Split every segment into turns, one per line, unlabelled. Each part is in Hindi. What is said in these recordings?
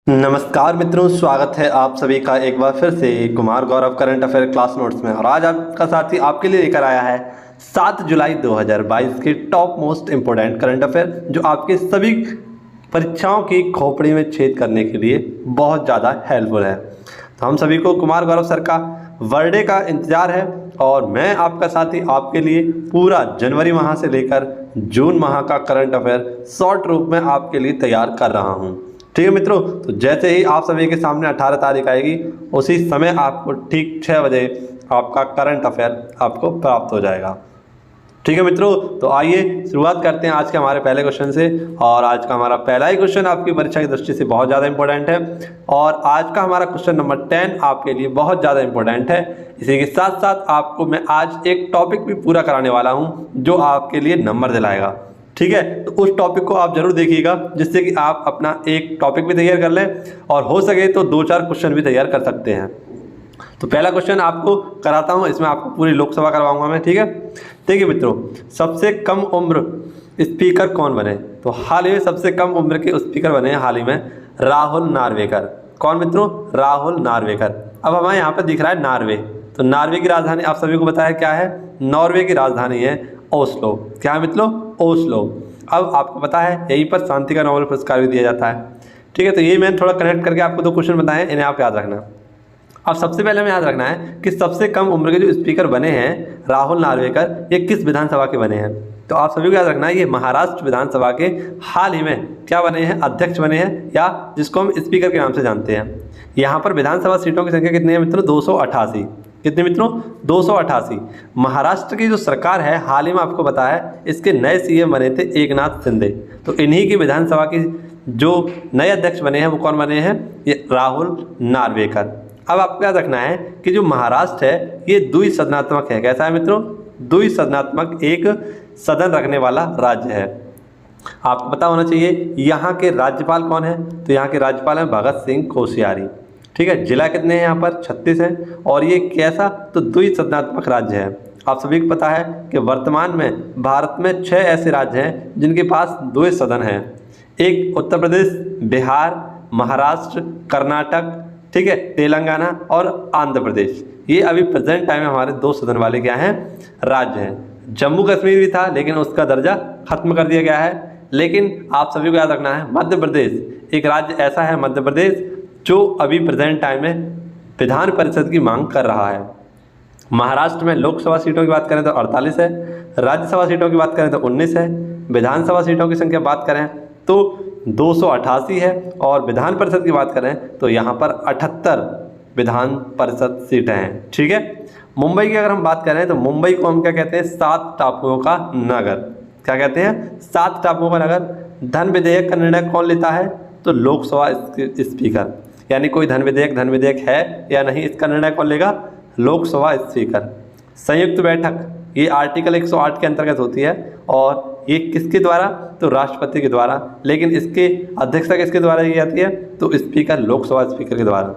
नमस्कार मित्रों, स्वागत है आप सभी का एक बार फिर से Kumar Gaurav current affair class notes में। और आज आपका साथी आपके लिए लेकर आया है 7 जुलाई 2022 के top most important current affair, जो आपके सभी परीक्षाओं की खोपड़ी में छेद करने के लिए बहुत ज़्यादा हेल्पफुल है। तो हम सभी को कुमार गौरव सर का बर्थडे का इंतजार है और मैं आपका साथी आपके लिए पूरा जनवरी माह से लेकर जून माह का करंट अफेयर शॉर्ट रूप में आपके लिए तैयार कर रहा हूँ। ठीक है मित्रों, तो जैसे ही आप सभी के सामने 18 तारीख आएगी उसी समय आपको ठीक 6 बजे आपका करंट अफेयर आपको प्राप्त हो जाएगा। ठीक है मित्रों, तो आइए शुरुआत करते हैं आज के हमारे पहले क्वेश्चन से। और आज का हमारा पहला ही क्वेश्चन आपकी परीक्षा की दृष्टि से बहुत ज़्यादा इंपॉर्टेंट है और आज का हमारा क्वेश्चन नंबर 10 आपके लिए बहुत ज़्यादा इंपॉर्टेंट है। इसी के साथ साथ आपको मैं आज एक टॉपिक भी पूरा कराने वाला हूँ जो आपके लिए नंबर दिलाएगा। ठीक है, तो उस टॉपिक को आप जरूर देखिएगा जिससे कि आप अपना एक टॉपिक भी तैयार कर लें और हो सके तो 2-4 क्वेश्चन भी तैयार कर सकते हैं। तो पहला क्वेश्चन आपको कराता हूं, इसमें आपको पूरी लोकसभा करवाऊंगा मैं। ठीक है, देखिए मित्रों, सबसे कम उम्र स्पीकर कौन बने? तो हाल ही में सबसे कम उम्र के स्पीकर बने हैं हाल ही में राहुल नार्वेकर। कौन मित्रों? राहुल नार्वेकर। अब हमारे यहाँ पर दिख रहा है नार्वे, तो नार्वे की राजधानी आप सभी को बताया क्या है? नॉर्वे की राजधानी है ओस्लो। क्या है मित्रों? ओस्लो। अब आपको पता है यहीं पर शांति का नोबेल पुरस्कार भी दिया जाता है। ठीक है, तो ये मैंने थोड़ा कनेक्ट करके आपको 2 क्वेश्चन बताए, इन्हें आप याद रखना। अब सबसे पहले हमें याद रखना है कि सबसे कम उम्र के जो स्पीकर बने हैं राहुल नार्वेकर, ये किस विधानसभा के बने हैं? तो आप सभी को याद रखना है ये महाराष्ट्र विधानसभा के हाल ही में क्या बने हैं? अध्यक्ष बने हैं, या जिसको हम स्पीकर के नाम से जानते हैं। यहाँ पर विधानसभा सीटों की संख्या कितनी है मित्रों? 288। कितने मित्रों? 288। महाराष्ट्र की जो सरकार है हाल ही में आपको पता है इसके नए सीएम बने थे एकनाथ शिंदे। तो इन्हीं की विधानसभा की जो नए अध्यक्ष बने हैं वो कौन बने हैं? ये राहुल नार्वेकर। अब आपको याद रखना है कि जो महाराष्ट्र है ये द्विसदनात्मक है। कैसा है मित्रों? द्विसदनात्मक, एक सदन रखने वाला राज्य है। आपको पता होना चाहिए यहाँ के राज्यपाल कौन है? तो यहाँ के राज्यपाल हैं भगत सिंह कोश्यारी। ठीक है, जिला कितने हैं यहाँ पर? 36 हैं। और ये कैसा? तो द्विसदनात्मक राज्य है। आप सभी को पता है कि वर्तमान में भारत में 6 ऐसे राज्य हैं जिनके पास 2 सदन हैं। एक उत्तर प्रदेश, बिहार, महाराष्ट्र, कर्नाटक, ठीक है, तेलंगाना और आंध्र प्रदेश। ये अभी प्रेजेंट टाइम में हमारे 2 सदन वाले क्या हैं? राज्य हैं। जम्मू कश्मीर भी था लेकिन उसका दर्जा खत्म कर दिया गया है। लेकिन आप सभी को याद रखना है मध्य प्रदेश एक राज्य ऐसा है, मध्य प्रदेश, जो अभी प्रेजेंट टाइम में विधान परिषद की मांग कर रहा है। महाराष्ट्र में लोकसभा सीटों की बात करें तो 48 है, राज्यसभा सीटों की बात करें तो 19 है, विधानसभा सीटों की संख्या बात करें तो 288 है और विधान परिषद की बात करें तो यहाँ पर 78 विधान परिषद सीटें हैं। ठीक है, मुंबई की अगर हम बात करें तो मुंबई को हम क्या कहते हैं? 7 टापुओं का नगर। क्या कहते हैं? 7 टापुओं का नगर। धन विधेयक का निर्णय कौन लेता है? तो लोकसभा स्पीकर। यानी कोई धन विधेयक है या नहीं, इसका निर्णय कौन लेगा? लोकसभा स्पीकर। संयुक्त बैठक ये आर्टिकल 108 के अंतर्गत होती है और ये किसके द्वारा? तो राष्ट्रपति के द्वारा। लेकिन इसके अध्यक्षता किसके द्वारा की जाती है? तो स्पीकर, लोकसभा स्पीकर के द्वारा।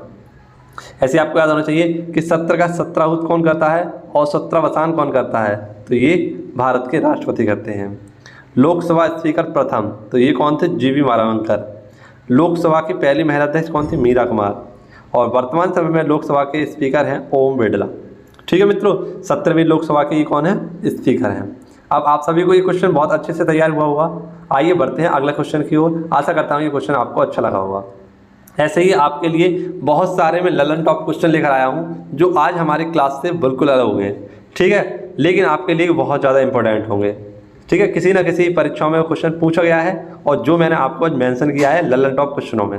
ऐसे आपको याद होना चाहिए कि सत्र का सत्राहुत कौन करता है और सत्रावसान कौन करता है? तो ये भारत के राष्ट्रपति करते हैं। लोकसभा स्पीकर प्रथम, तो ये कौन थे? जीवी मालवंकर। लोकसभा की पहली महिला अध्यक्ष कौन थी? मीरा कुमार। और वर्तमान समय में लोकसभा के स्पीकर हैं ओम बिरला। ठीक है मित्रों, 17वीं लोकसभा के ये कौन है? स्पीकर हैं। अब आप सभी को ये क्वेश्चन बहुत अच्छे से तैयार हुआ होगा। आइए बढ़ते हैं अगले क्वेश्चन की ओर। आशा करता हूँ ये क्वेश्चन आपको अच्छा लगा होगा। ऐसे ही आपके लिए बहुत सारे मैं ललन टॉप क्वेश्चन लेकर आया हूँ जो आज हमारी क्लास से बिल्कुल अलग होंगे। ठीक है, लेकिन आपके लिए बहुत ज़्यादा इंपॉर्टेंट होंगे। ठीक है, किसी ना किसी परीक्षाओं में क्वेश्चन पूछा गया है और जो मैंने आपको आज मेंशन किया है ललन टॉप क्वेश्चनों में।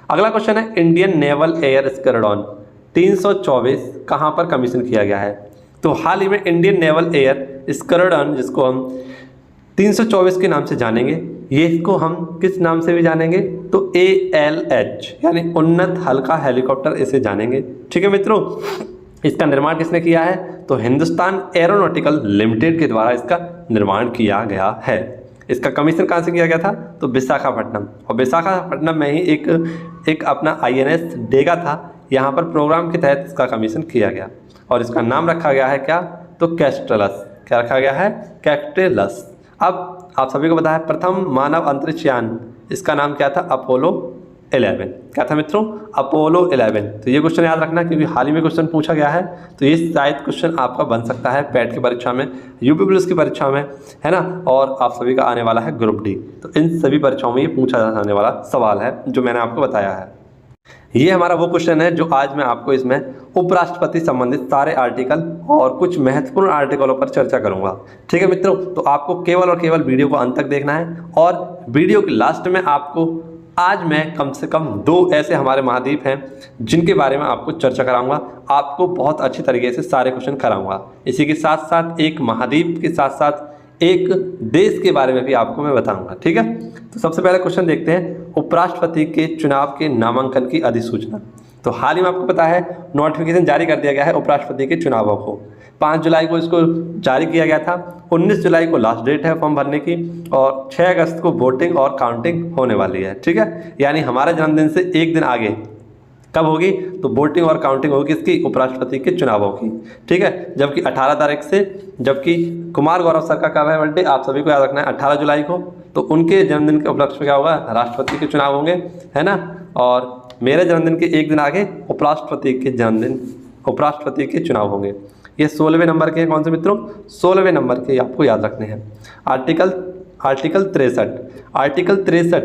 अगला क्वेश्चन है इंडियन नेवल एयर स्क्वाड्रन 324 कहाँ पर कमीशन किया गया है? तो हाल ही में इंडियन नेवल एयर स्क्वाड्रन, जिसको हम 324 के नाम से जानेंगे, ये इसको हम किस नाम से भी जानेंगे? तो ALH यानी उन्नत हल्का हेलीकॉप्टर इसे जानेंगे। ठीक है मित्रों, इसका निर्माण किसने किया है? तो हिंदुस्तान एरोनॉटिकल लिमिटेड के द्वारा इसका निर्माण किया गया है। इसका कमीशन कहाँ से किया गया था? तो विशाखापट्टनम। और विशाखापट्टनम में ही एक अपना INS डेगा था, यहाँ पर प्रोग्राम के तहत इसका कमीशन किया गया और इसका नाम रखा गया है क्या? तो कैस्ट्रेलस। क्या रखा गया है? कैस्ट्रेलस। अब आप सभी को पता है प्रथम मानव अंतरिक्ष यान, इसका नाम क्या था? अपोलो 11। क्या था मित्रों? अपोलो 11। तो ये क्वेश्चन याद रखना क्योंकि हाल ही में क्वेश्चन पूछा गया है, तो ये शायद क्वेश्चन आपका बन सकता है पैट की परीक्षा में, यूपी पुलिस की परीक्षा में, है ना, और आप सभी का आने वाला है ग्रुप डी। तो इन सभी परीक्षाओं में ये पूछा जाने वाला सवाल है जो मैंने आपको बताया है। ये हमारा वो क्वेश्चन है जो आज मैं आपको इसमें उपराष्ट्रपति संबंधित सारे आर्टिकल और कुछ महत्वपूर्ण आर्टिकलों पर चर्चा करूंगा। ठीक है मित्रों, तो आपको केवल और केवल वीडियो को अंत तक देखना है और वीडियो के लास्ट में आपको आज मैं कम से कम 2 ऐसे हमारे महाद्वीप हैं जिनके बारे में आपको चर्चा कराऊंगा, आपको बहुत अच्छी तरीके से सारे क्वेश्चन कराऊंगा। इसी के साथ साथ एक महाद्वीप के साथ साथ एक देश के बारे में भी आपको मैं बताऊंगा। ठीक है, तो सबसे पहले क्वेश्चन देखते हैं, उपराष्ट्रपति के चुनाव के नामांकन की अधिसूचना। तो हाल ही में आपको पता है नोटिफिकेशन जारी कर दिया गया है उपराष्ट्रपति के चुनावों को। 5 जुलाई को इसको जारी किया गया था, 19 जुलाई को लास्ट डेट है फॉर्म भरने की और 6 अगस्त को वोटिंग और काउंटिंग होने वाली है। ठीक है, यानी हमारे जन्मदिन से एक दिन आगे कब होगी? तो वोटिंग और काउंटिंग होगी इसकी उपराष्ट्रपति के चुनावों की। ठीक है, जबकि 18 तारीख से, जबकि कुमार गौरव सर का कब है बर्थडे आप सभी को याद रखना है 18 जुलाई को, तो उनके जन्मदिन के उपलक्ष्य में क्या होगा? राष्ट्रपति के चुनाव होंगे, है ना। और मेरे जन्मदिन के एक दिन आगे उपराष्ट्रपति के चुनाव होंगे। ये 16वें नंबर के हैं। कौन से मित्रों? 16वें नंबर के आपको याद रखने हैं। आर्टिकल 63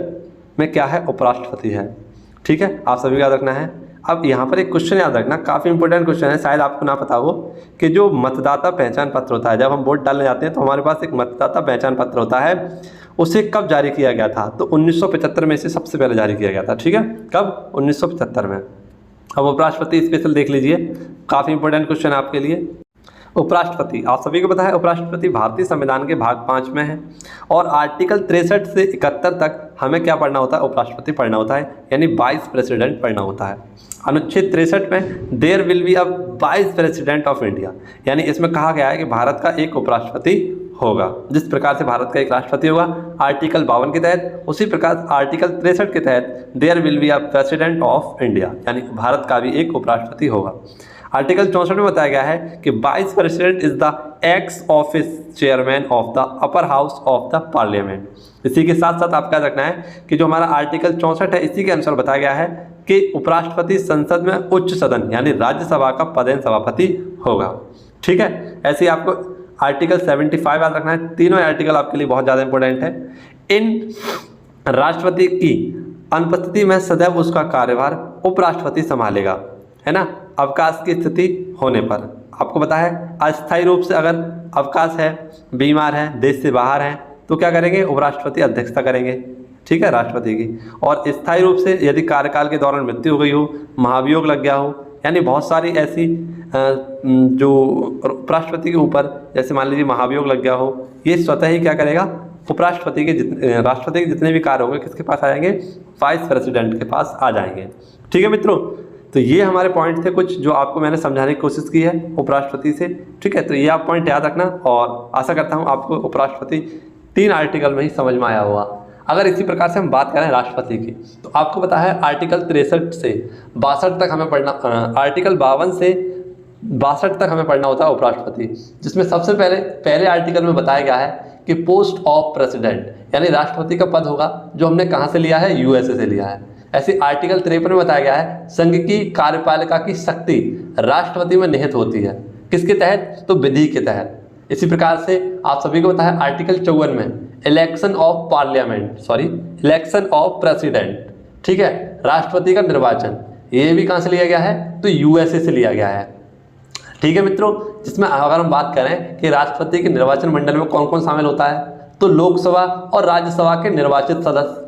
में क्या है? उपराष्ट्रपति है। ठीक है, आप सभी को याद रखना है। अब यहाँ पर एक क्वेश्चन याद रखना, काफ़ी इंपॉर्टेंट क्वेश्चन है, शायद आपको ना पता हो कि जो मतदाता पहचान पत्र होता है, जब हम वोट डालने जाते हैं तो हमारे पास एक मतदाता पहचान पत्र होता है, उसे कब जारी किया गया था? तो 1975 में इसे सबसे पहले जारी किया गया था। ठीक है, कब? 1975 में। अब उपराष्ट्रपति स्पेशल देख लीजिए, काफ़ी इंपॉर्टेंट क्वेश्चन है आपके लिए। उपराष्ट्रपति, आप सभी को पता है उपराष्ट्रपति भारतीय संविधान के भाग 5 में है और आर्टिकल 63 से 71 तक हमें क्या पढ़ना होता है? उपराष्ट्रपति पढ़ना होता है, यानी वाइस प्रेसिडेंट पढ़ना होता है। अनुच्छेद 63 में there will be a vice president of India, यानी इसमें कहा गया है कि भारत का एक उपराष्ट्रपति होगा। जिस प्रकार से भारत का एक राष्ट्रपति होगा आर्टिकल 52 के तहत, उसी प्रकार आर्टिकल 63 के तहत there will be a president of India, यानी भारत का भी एक उपराष्ट्रपति होगा। आर्टिकल 64 में बताया गया है कि vice president is the x office chairman of the upper house of the parliament. इसी के साथ साथ आपका रखना है कि जो हमारा आर्टिकल 64 है इसी के अनुसार बताया गया है कि उपराष्ट्रपति संसद में उच्च सदन यानी राज्यसभा का पदेन सभापति होगा। ठीक है, ऐसे ही आपको आर्टिकल 75 याद रखना है। तीनों आर्टिकल आपके लिए बहुत ज़्यादा इंपॉर्टेंट है। इन राष्ट्रपति की अनुपस्थिति में सदैव उसका कार्यभार उपराष्ट्रपति संभालेगा, है ना। अवकाश की स्थिति होने पर आपको पता है अस्थायी रूप से अगर अवकाश है, बीमार है, देश से बाहर हैं, तो क्या करेंगे? उपराष्ट्रपति अध्यक्षता करेंगे। ठीक है, राष्ट्रपति की। और स्थायी रूप से यदि कार्यकाल के दौरान मृत्यु हो गई हो, महाभियोग लग गया हो, यानी बहुत सारी ऐसी जो उपराष्ट्रपति के ऊपर जैसे मान लीजिए महाभियोग लग गया हो, ये स्वतः ही क्या करेगा? उपराष्ट्रपति के राष्ट्रपति के जितने भी कार्य होंगे किसके पास आ जाएंगे? वाइस प्रेसिडेंट के पास आ जाएंगे। ठीक है मित्रों, तो ये हमारे पॉइंट थे कुछ जो आपको मैंने समझाने की कोशिश की है उपराष्ट्रपति से। ठीक है, तो ये आप पॉइंट याद रखना और आशा करता हूँ आपको उपराष्ट्रपति 3 आर्टिकल में ही समझ में आया होगा। अगर इसी प्रकार से हम बात करें राष्ट्रपति की, तो आपको पता है आर्टिकल 63 से 62 तक हमें पढ़ना, आर्टिकल 52 से 62 तक हमें पढ़ना होता है उपराष्ट्रपति, जिसमें सबसे पहले आर्टिकल में बताया गया है कि पोस्ट ऑफ प्रेसिडेंट यानी राष्ट्रपति का पद होगा, जो हमने कहाँ से लिया है? यूएसए से लिया है। ऐसे आर्टिकल 53 में बताया गया है संघ की कार्यपालिका की शक्ति राष्ट्रपति में निहित होती है। किसके तहत? तो विधि के तहत। इसी प्रकार से आप सभी को पता है आर्टिकल 54 में इलेक्शन ऑफ प्रेसिडेंट, ठीक है, राष्ट्रपति का निर्वाचन, ये भी कहाँ से लिया गया है? तो यूएसए से लिया गया है। ठीक है मित्रों, जिसमें अगर हम बात करें कि राष्ट्रपति के निर्वाचन मंडल में कौन कौन शामिल होता है, तो लोकसभा और राज्यसभा के निर्वाचित सदस्य,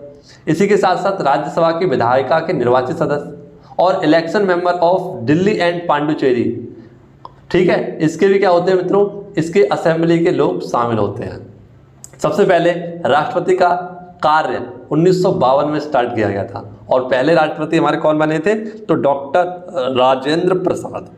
इसी के साथ साथ राज्यसभा की विधायिका के निर्वाचित सदस्य और election member of Delhi and Puducherry. ठीक है, इसके भी क्या होते हैं मित्रों? इसके असेंबली के लोग शामिल होते हैं। सबसे पहले राष्ट्रपति का कार्य 1952 में स्टार्ट किया गया था और पहले राष्ट्रपति हमारे कौन बने थे? तो डॉक्टर राजेंद्र प्रसाद।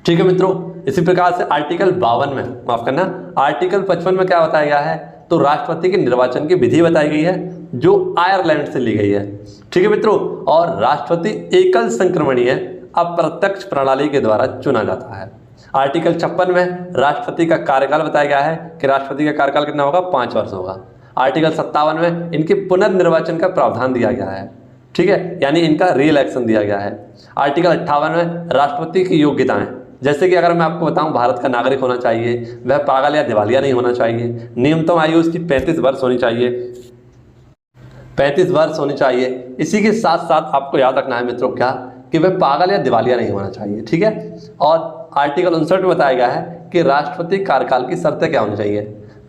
ठीक है मित्रों, इसी प्रकार से आर्टिकल 52 में, माफ करना, आर्टिकल 55 में क्या बताया गया है? तो राष्ट्रपति के निर्वाचन की विधि बताई गई है जो आयरलैंड से ली गई है। ठीक है मित्रों, और राष्ट्रपति एकल संक्रमणीय अप्रत्यक्ष प्रणाली के द्वारा चुना जाता है। आर्टिकल 56 में राष्ट्रपति का कार्यकाल बताया गया है कि राष्ट्रपति का कार्यकाल कितना होगा? 5 वर्ष होगा। आर्टिकल 57 में इनके पुनर्निर्वाचन का प्रावधान दिया गया है। ठीक है, यानी इनका री इलेक्शन दिया गया है। आर्टिकल 58 में राष्ट्रपति की योग्यताएं, जैसे कि अगर मैं आपको बताऊं भारत का नागरिक होना चाहिए, वह पागल या दिवालिया नहीं होना चाहिए, न्यूनतम आयु उसकी 35 वर्ष होनी चाहिए, 35 वर्ष होनी चाहिए। इसी के साथ साथ आपको याद रखना है मित्रों क्या, कि वह पागल या दिवालिया नहीं होना चाहिए, ठीक है। और आर्टिकल 59 में बताया गया है कि राष्ट्रपति कार्यकाल की शर्तें क्या होनी चाहिए,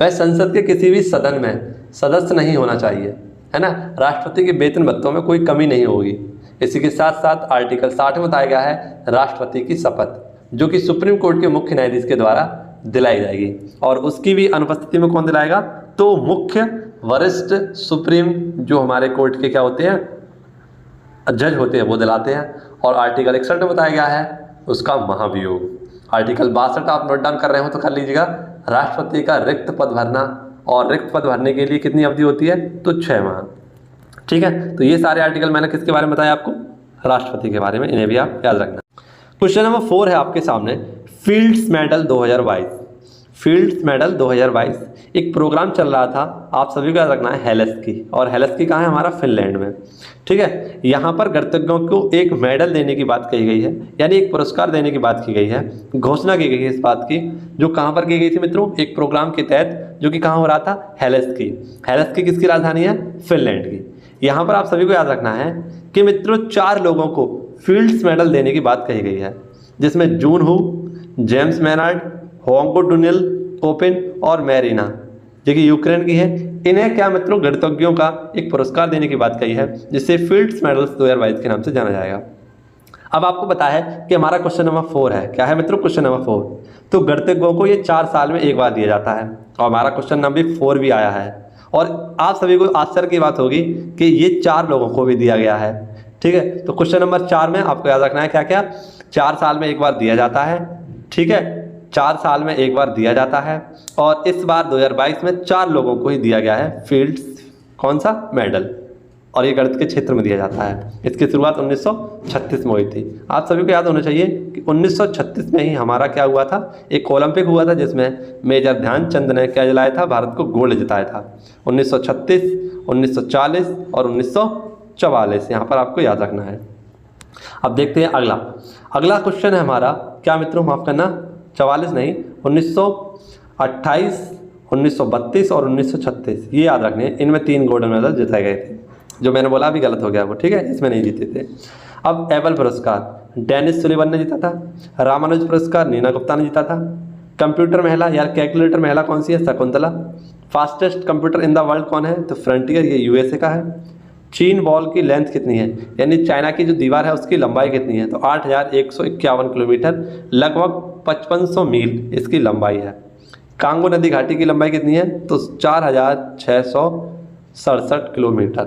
वह संसद के किसी भी सदन में सदस्य नहीं होना चाहिए, है ना। राष्ट्रपति के वेतन भत्तों में कोई कमी नहीं होगी। इसी के साथ साथ आर्टिकल 60 में बताया गया है राष्ट्रपति की शपथ, जो कि सुप्रीम कोर्ट के मुख्य न्यायाधीश के द्वारा दिलाई जाएगी, और उसकी भी अनुपस्थिति में कौन दिलाएगा, तो मुख्य वरिष्ठ सुप्रीम जो हमारे कोर्ट के क्या होते हैं, जज होते हैं, वो दिलाते हैं। और आर्टिकल 61 में बताया गया है उसका महाभियोग। आर्टिकल 62 आप नोट डाउन कर रहे हो तो कर लीजिएगा, राष्ट्रपति का रिक्त पद भरना, और रिक्त पद भरने के लिए कितनी अवधि होती है, तो 6 माह, ठीक है। तो ये सारे आर्टिकल मैंने किसके बारे में बताया आपको, राष्ट्रपति के बारे में, इन्हें भी आप याद रखना। क्वेश्चन नंबर 4 है आपके सामने, फील्ड्स मेडल 2022। फील्ड्स मेडल 2022 एक प्रोग्राम चल रहा था, आप सभी को याद रखना है, हेलेस्की। और हेलेस्की कहाँ है, हमारा फिनलैंड में, ठीक है। यहाँ पर गणतज्ञों को एक मेडल देने की बात कही गई है, यानी एक पुरस्कार देने की बात की गई है, घोषणा की गई है इस बात की, जो कहाँ पर की गई थी मित्रों, एक प्रोग्राम के तहत, जो कि कहाँ हो रहा था, हेलेस्की। हेलेस्की किसकी राजधानी है, फिनलैंड की। यहाँ पर आप सभी को याद रखना है कि मित्रों 4 लोगों को फील्ड्स मेडल देने की बात कही गई है, जिसमें जून हू, जेम्स मैनार्ड, होंगो डुनियल ओपन और मैरिना, जो कि यूक्रेन की है। इन्हें क्या मित्रों, गणतज्ञों का एक पुरस्कार देने की बात कही है, जिसे फील्ड्स मेडल्स 2022 के नाम से जाना जाएगा। अब आपको पता है कि हमारा क्वेश्चन नंबर 4 है, क्या है मित्रों, क्वेश्चन नंबर 4। तो गणतज्ञों को ये 4 साल में एक बार दिया जाता है, और हमारा क्वेश्चन नंबर 4 भी आया है। और आप सभी को आश्चर्य की बात होगी कि ये 4 लोगों को भी दिया गया है, ठीक है। तो क्वेश्चन नंबर 4 में आपको याद रखना है क्या क्या, 4 साल में एक बार दिया जाता है, ठीक है, 4 साल में एक बार दिया जाता है। और इस बार 2022 में 4 लोगों को ही दिया गया है फील्ड्स कौन सा मेडल, और ये गणित के क्षेत्र में दिया जाता है। इसकी शुरुआत 1936 में हुई थी। आप सभी को याद होना चाहिए कि 1936 में ही हमारा क्या हुआ था, एक ओलंपिक हुआ था, जिसमें मेजर ध्यानचंद ने क्या दिलाया था, भारत को गोल्ड जिताया था। 1936, 1940 और 1944 यहाँ पर आपको याद रखना है। अब देखते हैं अगला क्वेश्चन है हमारा, क्या मित्रों, माफ करना, 44 नहीं, 1928, 1932 और 1936, ये याद रखने हैं। इनमें 3 गोल्ड मेडल जिताए गए थे। जो मैंने बोला अभी गलत हो गया वो, ठीक है, इसमें नहीं जीते थे। अब एबल पुरस्कार डेनिस सुलिवन ने जीता था। रामानुज पुरस्कार नीना गुप्ता ने जीता था। कंप्यूटर महिला या कैलकुलेटर महिला कौन सी है, Shakuntala. Fastest computer in the world कौन है, तो फ्रंटियर, ये यूएसए का है। चीन वॉल की लेंथ कितनी है, यानी चाइना की जो दीवार है उसकी लंबाई कितनी है, तो 8151 किलोमीटर, लगभग 5500 मील इसकी लंबाई है। कांगो नदी घाटी की लंबाई कितनी है, तो 4667 किलोमीटर।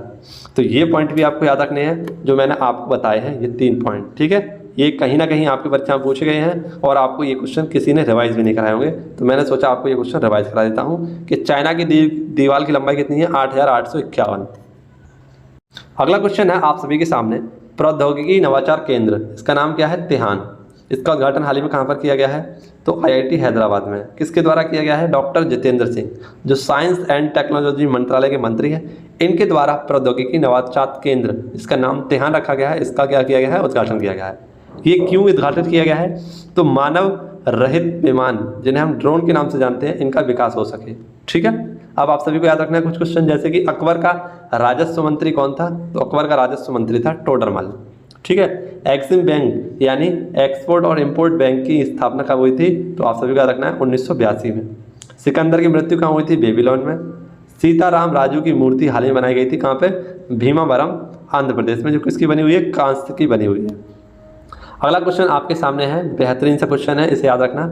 तो ये पॉइंट भी आपको याद रखने हैं जो मैंने आपको बताए हैं, ये 3 पॉइंट, ठीक है। ये कहीं ना कहीं आपकी परीक्षा में पूछे गए हैं, और आपको ये क्वेश्चन किसी ने रिवाइज भी नहीं कराए होंगे, तो मैंने सोचा आपको ये क्वेश्चन रिवाइज करा देता हूँ कि चाइना की दीवार की लंबाई कितनी है, 8851। अगला क्वेश्चन है आप सभी के सामने, प्रौद्योगिकी नवाचार केंद्र, इसका नाम क्या है, तिहान। इसका उद्घाटन हाल ही में कहाँ पर किया गया है, तो आईआईटी हैदराबाद में। किसके द्वारा किया गया है, डॉक्टर जितेंद्र सिंह, जो साइंस एंड टेक्नोलॉजी मंत्रालय के मंत्री हैं। इनके द्वारा प्रौद्योगिकी नवाचार केंद्र, इसका नाम तिहान रखा गया है। इसका क्या किया गया है, उद्घाटन किया गया है। ये क्यों उद्घाटित किया गया है, तो मानव रहित विमान, जिन्हें हम ड्रोन के नाम से जानते हैं, इनका विकास हो सके, ठीक है। अब आप सभी को याद रखना है कुछ क्वेश्चन, जैसे कि अकबर का राजस्व मंत्री कौन था, तो अकबर का राजस्व मंत्री था टोडरमल, ठीक है। एक्सिम बैंक यानी एक्सपोर्ट और इंपोर्ट बैंक की स्थापना कब हुई थी, तो आप सभी को याद रखना है 1982 में। सिकंदर की मृत्यु कहाँ हुई थी, बेबीलोन में। सीताराम राजू की मूर्ति हाल ही में बनाई गई थी, कहाँ पे, भीमावरम आंध्र प्रदेश में, जो किसकी बनी हुई है, कांस्य की बनी हुई है। अगला क्वेश्चन आपके सामने है, बेहतरीन सा क्वेश्चन है, इसे याद रखना।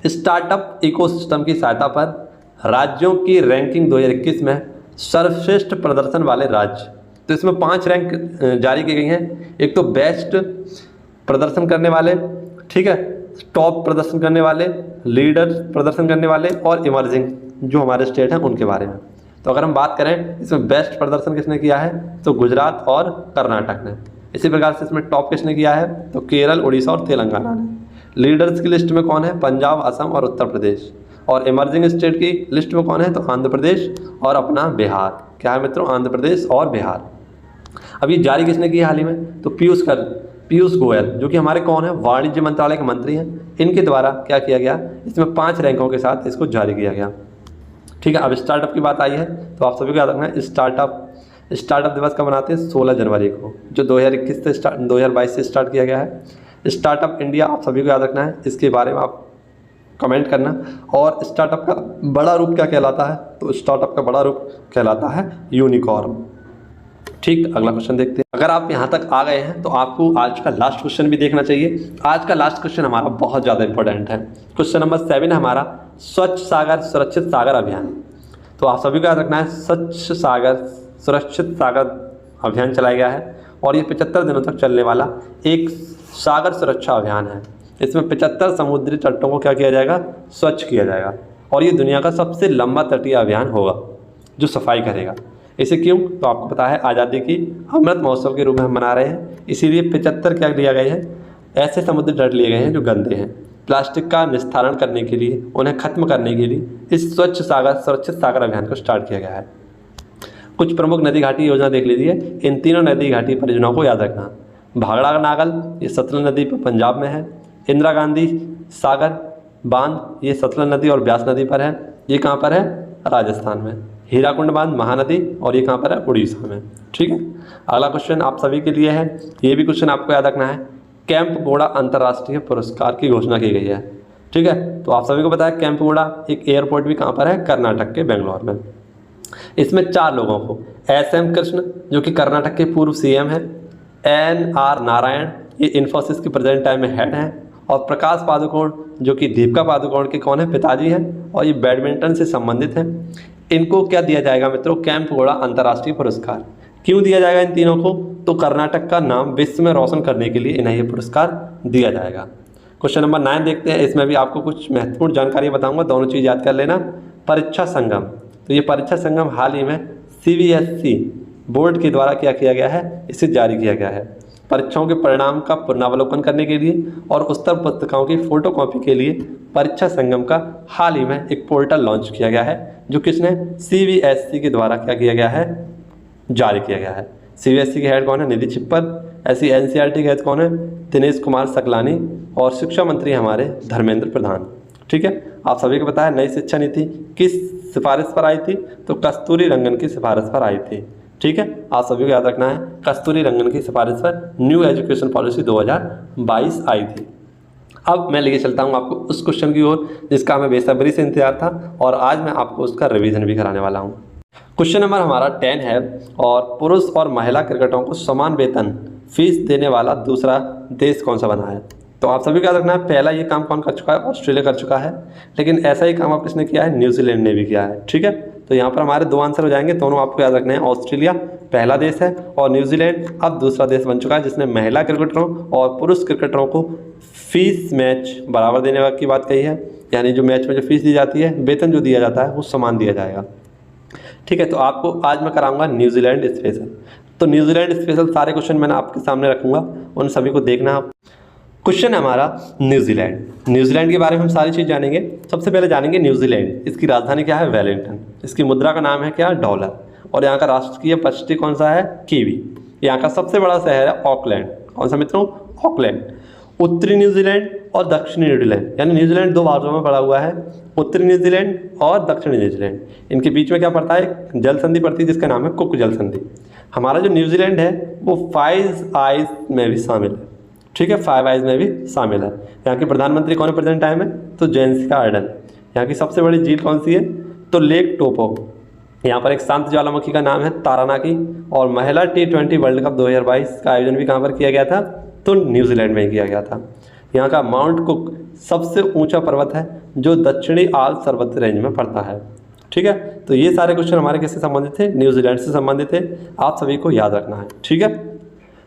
स्टार्टअप इकोसिस्टम की सहायता पर राज्यों की रैंकिंग 2021 में सर्वश्रेष्ठ प्रदर्शन वाले राज्य, तो इसमें 5 रैंक जारी की गई हैं। एक तो बेस्ट प्रदर्शन करने वाले, ठीक है, टॉप प्रदर्शन करने वाले, लीडर प्रदर्शन करने वाले, और इमर्जिंग जो हमारे स्टेट हैं उनके बारे में। तो अगर हम बात करें इसमें बेस्ट प्रदर्शन किसने किया है, तो गुजरात और कर्नाटक ने। इसी प्रकार से इसमें टॉप किसने किया है, तो केरल, उड़ीसा और तेलंगाना ने। लीडर्स की लिस्ट में कौन है, पंजाब, असम और उत्तर प्रदेश। और इमर्जिंग स्टेट की लिस्ट में कौन है, तो आंध्र प्रदेश और अपना बिहार। क्या है मित्रों, आंध्र प्रदेश और बिहार। अब ये जारी किसने की हाल ही में? तो पीयूष गोयल, जो कि हमारे कौन है, वाणिज्य मंत्रालय के मंत्री हैं, इनके द्वारा क्या किया गया, इसमें 5 रैंकों के साथ इसको जारी किया गया। ठीक है, अब स्टार्टअप की बात आई है तो आप सभी को याद रखना है, स्टार्टअप दिवस कब मनाते हैं? 16 जनवरी को, जो 2022 से स्टार्ट किया गया है। स्टार्टअप इंडिया आप सभी को याद रखना है, इसके बारे में आप कमेंट करना। और स्टार्टअप का बड़ा रूप क्या कहलाता है? तो स्टार्टअप का बड़ा रूप कहलाता है यूनिकॉर्न। ठीक, अगला क्वेश्चन देखते हैं। अगर आप यहाँ तक आ गए हैं तो आपको आज का लास्ट क्वेश्चन भी देखना चाहिए। आज का लास्ट क्वेश्चन हमारा बहुत ज़्यादा इंपॉर्टेंट है। क्वेश्चन नंबर 7 है हमारा, स्वच्छ सागर सुरक्षित सागर अभियान। तो आप सभी को याद रखना है, स्वच्छ सागर सुरक्षित सागर अभियान चलाया गया है और ये 75 दिनों तक चलने वाला एक सागर सुरक्षा अभियान है। इसमें 75 समुद्री तटों को क्या किया जाएगा? स्वच्छ किया जाएगा और ये दुनिया का सबसे लंबा तटीय अभियान होगा जो सफाई करेगा। इसे क्यों? तो आपको पता है, आज़ादी की अमृत महोत्सव के रूप में हम मना रहे हैं, इसीलिए 75 क्या लिया गए हैं, ऐसे समुद्री तट लिए गए हैं जो गंदे हैं। प्लास्टिक का निस्तारण करने के लिए, उन्हें खत्म करने के लिए इस स्वच्छ सागर सुरक्षित सागर अभियान को स्टार्ट किया गया है। कुछ प्रमुख नदी घाटी योजना देख लीजिए। इन तीनों नदी घाटी परियोजनाओं को याद रखना। भाखड़ा नागल, ये सतलज नदी पर पंजाब में है। इंदिरा गांधी सागर बांध, ये सतलज नदी और ब्यास नदी पर है। ये कहाँ पर है? राजस्थान में। हीराकुंड बांध महानदी, और ये कहाँ पर है? उड़ीसा में। ठीक है, अगला क्वेश्चन आप सभी के लिए है, ये भी क्वेश्चन आपको याद रखना है। केम्पेगौड़ा अंतर्राष्ट्रीय पुरस्कार की घोषणा की गई है। ठीक है, तो आप सभी को पता है केम्पेगौड़ा एक एयरपोर्ट भी कहाँ पर है? कर्नाटक के बेंगलोर में। इसमें 4 लोगों को, SM कृष्ण जो कि कर्नाटक के पूर्व CM हैं, NR नारायण ये इन्फोसिस के प्रेजेंट टाइम में हेड हैं, और प्रकाश पादुकोण जो कि दीपिका पादुकोण के कौन है? पिताजी हैं, और ये बैडमिंटन से संबंधित हैं। इनको क्या दिया जाएगा मित्रों? केम्पेगौड़ा अंतर्राष्ट्रीय पुरस्कार। क्यों दिया जाएगा इन तीनों को? तो कर्नाटक का नाम विश्व में रोशन करने के लिए इन्हें ये पुरस्कार दिया जाएगा। क्वेश्चन नंबर 9 देखते हैं। इसमें भी आपको कुछ महत्वपूर्ण जानकारी बताऊंगा, दोनों चीज़ याद कर लेना। परीक्षा संगम, तो ये परीक्षा संगम हाल ही में CBSE बोर्ड के द्वारा क्या किया गया है? इसे जारी किया गया है। परीक्षाओं के परिणाम का पुनरावलोकन करने के लिए और उत्तर पुस्तिकाओं की फोटोकॉपी के लिए परीक्षा संगम का हाल ही में एक पोर्टल लॉन्च किया गया है, जो किसने? CBSE के द्वारा क्या किया गया है? जारी किया गया है। CBSE के हेड कौन है? निधि छिप्पर। ऐसी NCERT के हेड कौन है? दिनेश कुमार सकलानी। और शिक्षा मंत्री हमारे धर्मेंद्र प्रधान। ठीक है, आप सभी को पता है नई शिक्षा नीति किस सिफारिश पर आई थी? तो कस्तूरी रंगन की सिफारिश पर आई थी। ठीक है, आप सभी को याद रखना है, कस्तूरी रंगन की सिफारिश पर न्यू एजुकेशन पॉलिसी 2022 आई थी। अब मैं लेके चलता हूँ आपको उस क्वेश्चन की ओर जिसका हमें बेसब्री से इंतजार था, और आज मैं आपको उसका रिवीजन भी कराने वाला हूँ। क्वेश्चन नंबर हमारा 10 है, और पुरुष और महिला क्रिकेटरों को समान वेतन फीस देने वाला दूसरा देश कौन सा बना है? तो आप सभी को याद रखना है, पहला ये काम कौन कर चुका है? ऑस्ट्रेलिया कर चुका है, लेकिन ऐसा ही काम अब किसने किया है? न्यूजीलैंड ने भी किया है। ठीक है, तो यहाँ पर हमारे 2 आंसर हो जाएंगे, दोनों आपको याद रखने हैं। ऑस्ट्रेलिया पहला देश है और न्यूजीलैंड अब दूसरा देश बन चुका है जिसने महिला क्रिकेटरों और पुरुष क्रिकेटरों को फीस मैच बराबर देने की बात कही है, यानी जो मैच में जो फीस दी जाती है, वेतन जो दिया जाता है वो समान दिया जाएगा। ठीक है, तो आपको आज मैं कराऊंगा न्यूजीलैंड स्पेशल। तो न्यूजीलैंड स्पेशल सारे क्वेश्चन मैंने आपके सामने रखूंगा, उन सभी को देखना आप। क्वेश्चन है हमारा न्यूजीलैंड के बारे में हम सारी चीज़ जानेंगे। सबसे पहले जानेंगे न्यूजीलैंड, इसकी राजधानी क्या है? वेलिंगटन। इसकी मुद्रा का नाम है क्या? डॉलर। और यहाँ का राष्ट्रीय पक्षी कौन सा है? कीवी। यहाँ का सबसे बड़ा शहर है ऑकलैंड। कौन सा मित्रों? ऑकलैंड। उत्तरी न्यूजीलैंड और दक्षिणी न्यूजीलैंड, यानी न्यूजीलैंड 2 भागों में पड़ा हुआ है, उत्तरी न्यूजीलैंड और दक्षिणी न्यूजीलैंड। इनके बीच में क्या पड़ता है? जल संधि पड़ती है जिसका नाम है कुक जल संधि। हमारा जो न्यूजीलैंड है वो 5 आइज में भी शामिल है। ठीक है, 5 आइज में भी शामिल है। यहाँ के प्रधानमंत्री कौन है प्रेजेंट टाइम में? तो जेसिका आर्डर्न। यहाँ की सबसे बड़ी झील कौन सी है? तो लेक टोपो। यहाँ पर एक शांत ज्वालामुखी का नाम है तारानाकी। और महिला T20 वर्ल्ड कप 2022 का आयोजन भी कहाँ पर किया गया था? तो न्यूजीलैंड में ही किया गया था। यहाँ का माउंट कुक सबसे ऊंचा पर्वत है जो दक्षिणी आल्प पर्वत रेंज में पड़ता है। ठीक है, तो ये सारे क्वेश्चन हमारे किससे संबंधित थे? न्यूजीलैंड से संबंधित थे। आप सभी को याद रखना है। ठीक है,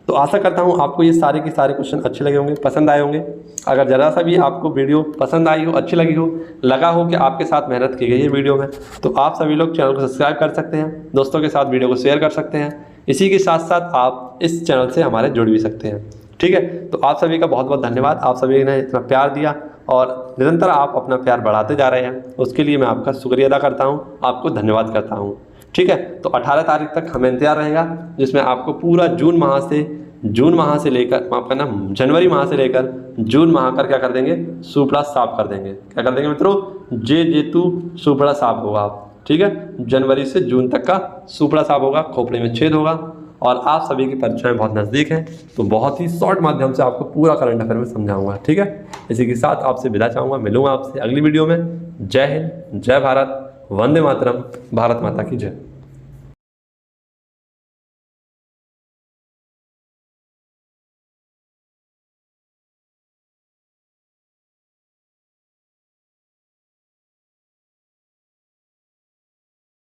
तो आशा करता हूँ आपको ये सारे के सारे क्वेश्चन अच्छे लगे होंगे, पसंद आए होंगे। अगर ज़रा सा भी आपको वीडियो पसंद आई हो, अच्छी लगी हो, लगा हो कि आपके साथ मेहनत की गई है वीडियो में, तो आप सभी लोग चैनल को सब्सक्राइब कर सकते हैं, दोस्तों के साथ वीडियो को शेयर कर सकते हैं। इसी के साथ साथ आप इस चैनल से हमारे जुड़ भी सकते हैं। ठीक है, तो आप सभी का बहुत बहुत धन्यवाद। आप सभी ने इतना प्यार दिया और निरंतर आप अपना प्यार बढ़ाते जा रहे हैं, उसके लिए मैं आपका शुक्रिया अदा करता हूँ, आपको धन्यवाद करता हूँ। ठीक है। तो 18 तारीख तक हमें इंतजार रहेगा, जिसमें आपको पूरा जून माह से लेकर, माफ करना, जनवरी माह से लेकर जून माह कर क्या कर देंगे, सुपड़ा साफ कर देंगे। क्या कर देंगे मित्रों, जेतु सुपड़ा साफ होगा। ठीक है, जनवरी से जून तक का सुपड़ा साफ होगा, खोपड़े में छेद होगा। और आप सभी की परीक्षाएं बहुत नज़दीक हैं, तो बहुत ही शॉर्ट माध्यम से आपको पूरा करंट अफेयर में समझाऊंगा। ठीक है, इसी के साथ आपसे विदा चाहूँगा, मिलूंगा आपसे अगली वीडियो में। जय हिंद, जय भारत, वंदे मातरम, भारत माता की जय।